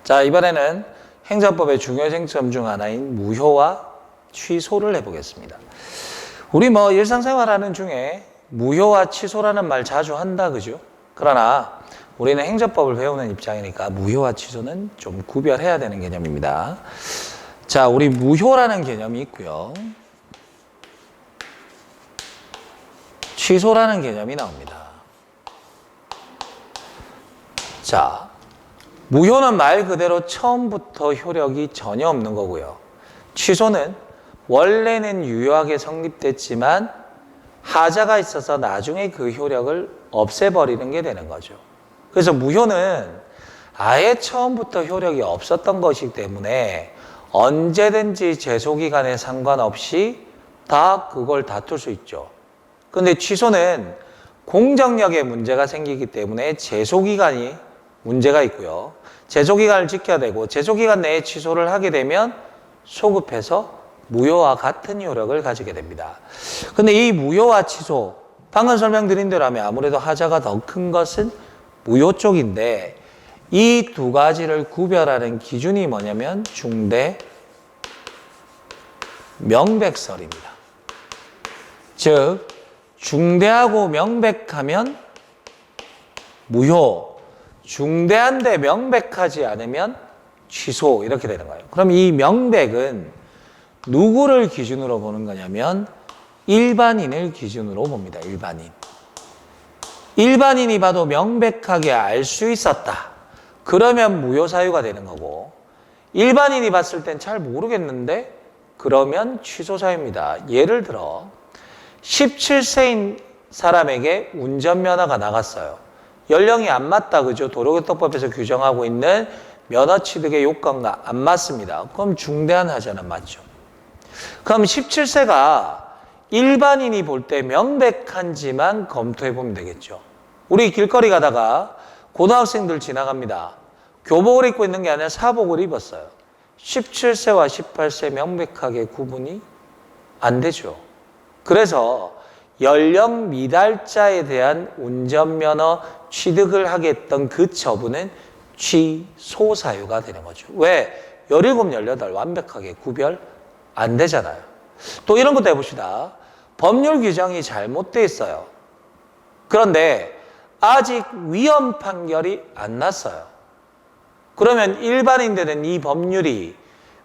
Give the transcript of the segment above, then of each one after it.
자, 이번에는 행정법의 중요 쟁점 중 하나인 무효와 취소를 해보겠습니다. 우리 일상생활하는 중에 무효와 취소라는 말 자주 한다, 그죠? 그러나 우리는 행정법을 배우는 입장이니까 무효와 취소는 좀 구별해야 되는 개념입니다. 자, 우리 무효라는 개념이 있고요. 취소라는 개념이 나옵니다. 자, 무효는 말 그대로 처음부터 효력이 전혀 없는 거고요. 취소는 원래는 유효하게 성립됐지만 하자가 있어서 나중에 그 효력을 없애버리는 게 되는 거죠. 그래서 무효는 아예 처음부터 효력이 없었던 것이기 때문에 언제든지 제소기간에 상관없이 다 그걸 다툴 수 있죠. 근데 취소는 공정력에 문제가 생기기 때문에 제소기간이 문제가 있고요. 제소기간을 지켜야 되고 제소기간 내에 취소를 하게 되면 소급해서 무효와 같은 효력을 가지게 됩니다. 근데 이 무효와 취소, 방금 설명드린 대로 하면 아무래도 하자가 더 큰 것은 무효 쪽인데 이 두 가지를 구별하는 기준이 뭐냐면 중대 명백설입니다. 즉 중대하고 명백하면 무효, 중대한데 명백하지 않으면 취소 이렇게 되는 거예요. 그럼 이 명백은 누구를 기준으로 보는 거냐면 일반인을 기준으로 봅니다. 일반인이 봐도 명백하게 알 수 있었다. 그러면 무효 사유가 되는 거고 일반인이 봤을 땐 잘 모르겠는데 그러면 취소 사유입니다. 예를 들어 17세인 사람에게 운전면허가 나갔어요. 연령이 안 맞다, 그죠? 도로교통법에서 규정하고 있는 면허 취득의 요건과 안 맞습니다. 그럼 중대한 하자는 맞죠. 그럼 17세가 일반인이 볼 때 명백한지만 검토해 보면 되겠죠. 우리 길거리 가다가 고등학생들 지나갑니다. 교복을 입고 있는 게 아니라 사복을 입었어요. 17세와 18세 명백하게 구분이 안 되죠. 그래서 연령 미달자에 대한 운전면허 취득을 하겠던 그 처분은 취소 사유가 되는 거죠. 왜? 17, 18 완벽하게 구별 안 되잖아요. 또 이런 것도 해봅시다. 법률 규정이 잘못되어 있어요. 그런데 아직 위헌 판결이 안 났어요. 그러면 일반인들은 이 법률이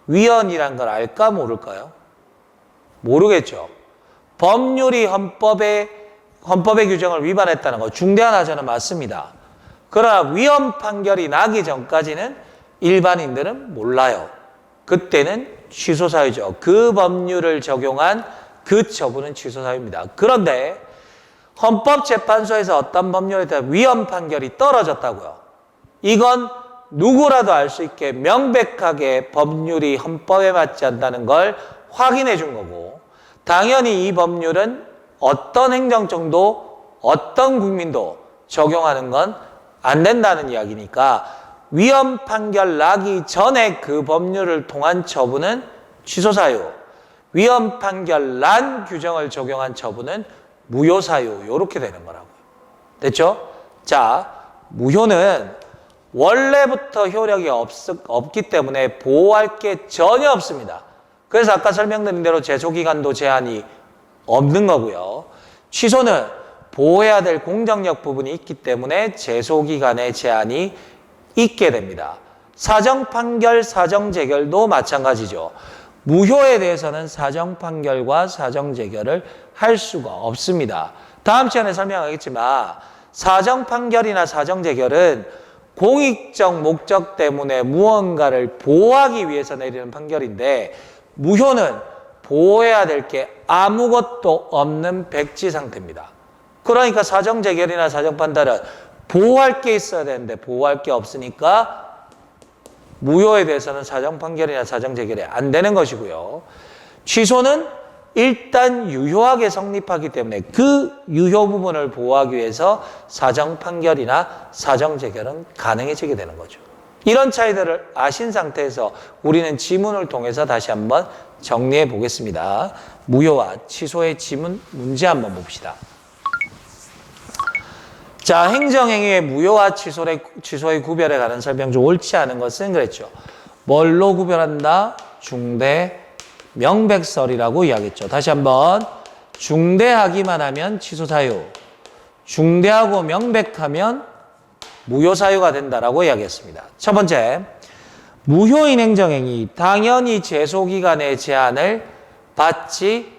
위헌이란 걸 알까 모를까요? 모르겠죠. 법률이 헌법의 규정을 위반했다는 거 중대한 하자는 맞습니다. 그러나 위헌 판결이 나기 전까지는 일반인들은 몰라요. 그때는 취소 사유죠. 그 법률을 적용한 그 처분은 취소 사유입니다. 그런데 헌법재판소에서 어떤 법률에 대한 위헌 판결이 떨어졌다고요. 이건 누구라도 알 수 있게 명백하게 법률이 헌법에 맞지 않다는 걸 확인해 준 거고 당연히 이 법률은 어떤 행정청도 어떤 국민도 적용하는 건 안 된다는 이야기니까 위헌 판결 나기 전에 그 법률을 통한 처분은 취소 사유, 위헌 판결 난 규정을 적용한 처분은 무효 사유 이렇게 되는 거라고요. 됐죠? 자, 무효는 원래부터 효력이 없기 때문에 보호할 게 전혀 없습니다. 그래서 아까 설명드린 대로 제소기간도 제한이 없는 거고요. 취소는 보호해야 될 공정력 부분이 있기 때문에 제소기간의 제한이 있게 됩니다. 사정판결, 사정재결도 마찬가지죠. 무효에 대해서는 사정판결과 사정재결을 할 수가 없습니다. 다음 시간에 설명하겠지만 사정판결이나 사정재결은 공익적 목적 때문에 무언가를 보호하기 위해서 내리는 판결인데 무효는 보호해야 될 게 아무것도 없는 백지 상태입니다. 그러니까 사정재결이나 사정판단은 보호할 게 있어야 되는데 보호할 게 없으니까 무효에 대해서는 사정판결이나 사정재결이 안 되는 것이고요. 취소는 일단 유효하게 성립하기 때문에 그 유효 부분을 보호하기 위해서 사정판결이나 사정재결은 가능해지게 되는 거죠. 이런 차이들을 아신 상태에서 우리는 지문을 통해서 다시 한번 정리해 보겠습니다. 무효와 취소의 지문 문제 한번 봅시다. 자, 행정행위의 무효와 취소의 구별에 관한 설명 중 옳지 않은 것은 그랬죠. 뭘로 구별한다? 중대, 명백설이라고 이야기했죠. 다시 한번 중대하기만 하면 취소사유, 중대하고 명백하면 무효사유가 된다라고 이야기했습니다. 첫 번째, 무효인 행정행위, 당연히 제소기간의 제한을 받지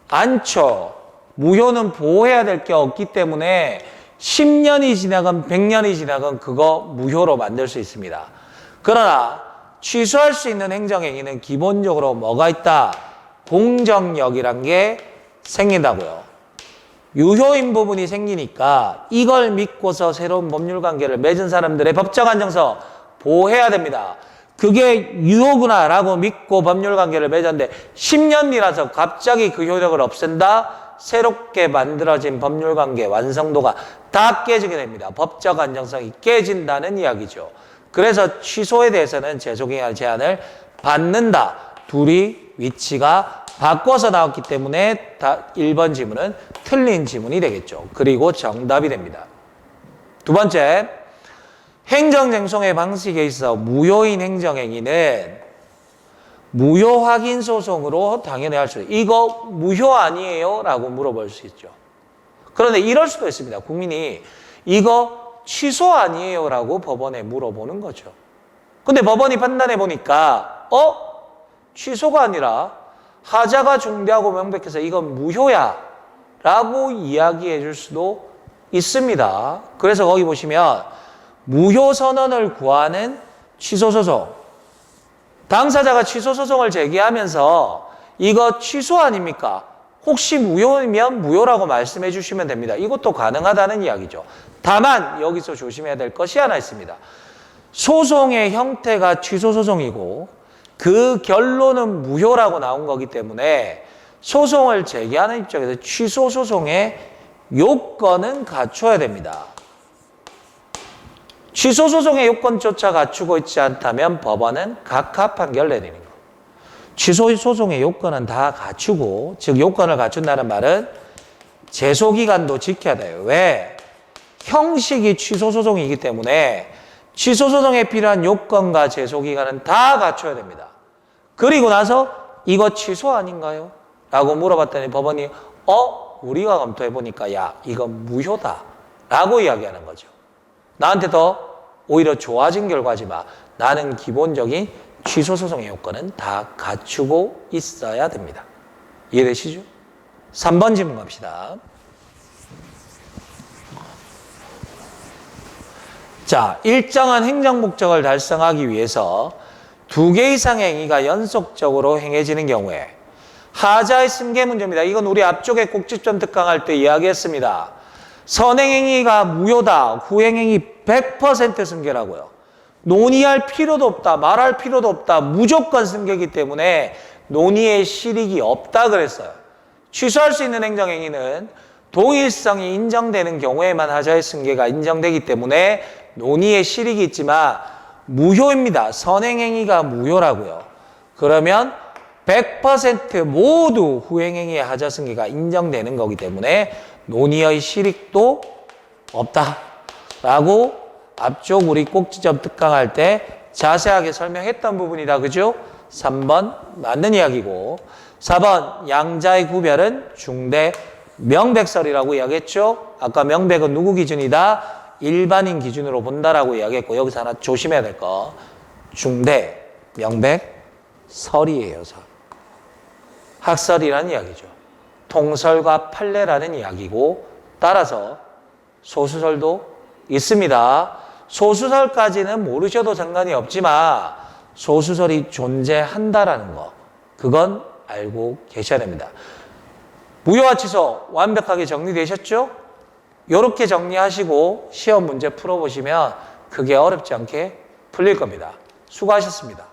않죠. 무효는 보호해야 될 게 없기 때문에 10년이 지나건 100년이 지나건 그거 무효로 만들 수 있습니다. 그러나 취소할 수 있는 행정행위는 기본적으로 뭐가 있다? 공정력이란 게 생긴다고요. 유효인 부분이 생기니까 이걸 믿고서 새로운 법률관계를 맺은 사람들의 법적 안정성 보호해야 됩니다. 그게 유효구나라고 믿고 법률관계를 맺었는데 10년 지나서 갑자기 그 효력을 없앤다? 새롭게 만들어진 법률관계 완성도가 다 깨지게 됩니다. 법적 안정성이 깨진다는 이야기죠. 그래서 취소에 대해서는 제소기간 제한을 받는다. 둘이 위치가 바꿔서 나왔기 때문에 1번 지문은 틀린 지문이 되겠죠. 그리고 정답이 됩니다. 두 번째, 행정쟁송의 방식에 있어 무효인 행정행위는 무효 확인 소송으로 당연히 할 수 있어요. 이거 무효 아니에요? 라고 물어볼 수 있죠. 그런데 이럴 수도 있습니다. 국민이 이거 취소 아니에요? 라고 법원에 물어보는 거죠. 근데 법원이 판단해 보니까 취소가 아니라 하자가 중대하고 명백해서 이건 무효야 라고 이야기해 줄 수도 있습니다. 그래서 거기 보시면 무효 선언을 구하는 취소소송, 당사자가 취소소송을 제기하면서 이거 취소 아닙니까? 혹시 무효이면 무효라고 말씀해 주시면 됩니다. 이것도 가능하다는 이야기죠. 다만 여기서 조심해야 될 것이 하나 있습니다. 소송의 형태가 취소소송이고 그 결론은 무효라고 나온 거기 때문에 소송을 제기하는 입장에서 취소소송의 요건은 갖춰야 됩니다. 취소소송의 요건조차 갖추고 있지 않다면 법원은 각하 판결 내리는 거. 취소소송의 요건은 다 갖추고, 즉 요건을 갖춘다는 말은 제소기간도 지켜야 돼요. 왜? 형식이 취소소송이기 때문에 취소소송에 필요한 요건과 제소기간은 다 갖춰야 됩니다. 그리고 나서 이거 취소 아닌가요? 라고 물어봤더니 법원이 우리가 검토해보니까 야 이건 무효다 라고 이야기하는 거죠. 나한테 더 오히려 좋아진 결과지만 나는 기본적인 취소소송의 요건은 다 갖추고 있어야 됩니다. 이해되시죠? 3번 질문 갑시다. 자, 일정한 행정 목적을 달성하기 위해서 2개 이상의 행위가 연속적으로 행해지는 경우에 하자의 승계 문제입니다. 이건 우리 앞쪽에 꼭지점 특강할 때 이야기했습니다. 선행행위가 무효다. 후행행위 100% 승계라고요. 논의할 필요도 없다. 말할 필요도 없다. 무조건 승계이기 때문에 논의의 실익이 없다 그랬어요. 취소할 수 있는 행정행위는 동일성이 인정되는 경우에만 하자의 승계가 인정되기 때문에 논의의 실익이 있지만 무효입니다. 선행행위가 무효라고요. 그러면 100% 모두 후행행위의 하자 승계가 인정되는 거기 때문에 논의의 실익도 없다라고 앞쪽 우리 꼭지점 특강할 때 자세하게 설명했던 부분이다. 그죠? 3번 맞는 이야기고 4번 양자의 구별은 중대 명백설이라고 이야기했죠. 아까 명백은 누구 기준이다? 일반인 기준으로 본다라고 이야기했고 여기서 하나 조심해야 될 거 중대 명백설이에요. 설. 학설이라는 이야기죠. 통설과 판례라는 이야기고 따라서 소수설도 있습니다. 소수설까지는 모르셔도 상관이 없지만 소수설이 존재한다라는 거 그건 알고 계셔야 됩니다. 무효와 취소 완벽하게 정리되셨죠? 이렇게 정리하시고 시험 문제 풀어보시면 그게 어렵지 않게 풀릴 겁니다. 수고하셨습니다.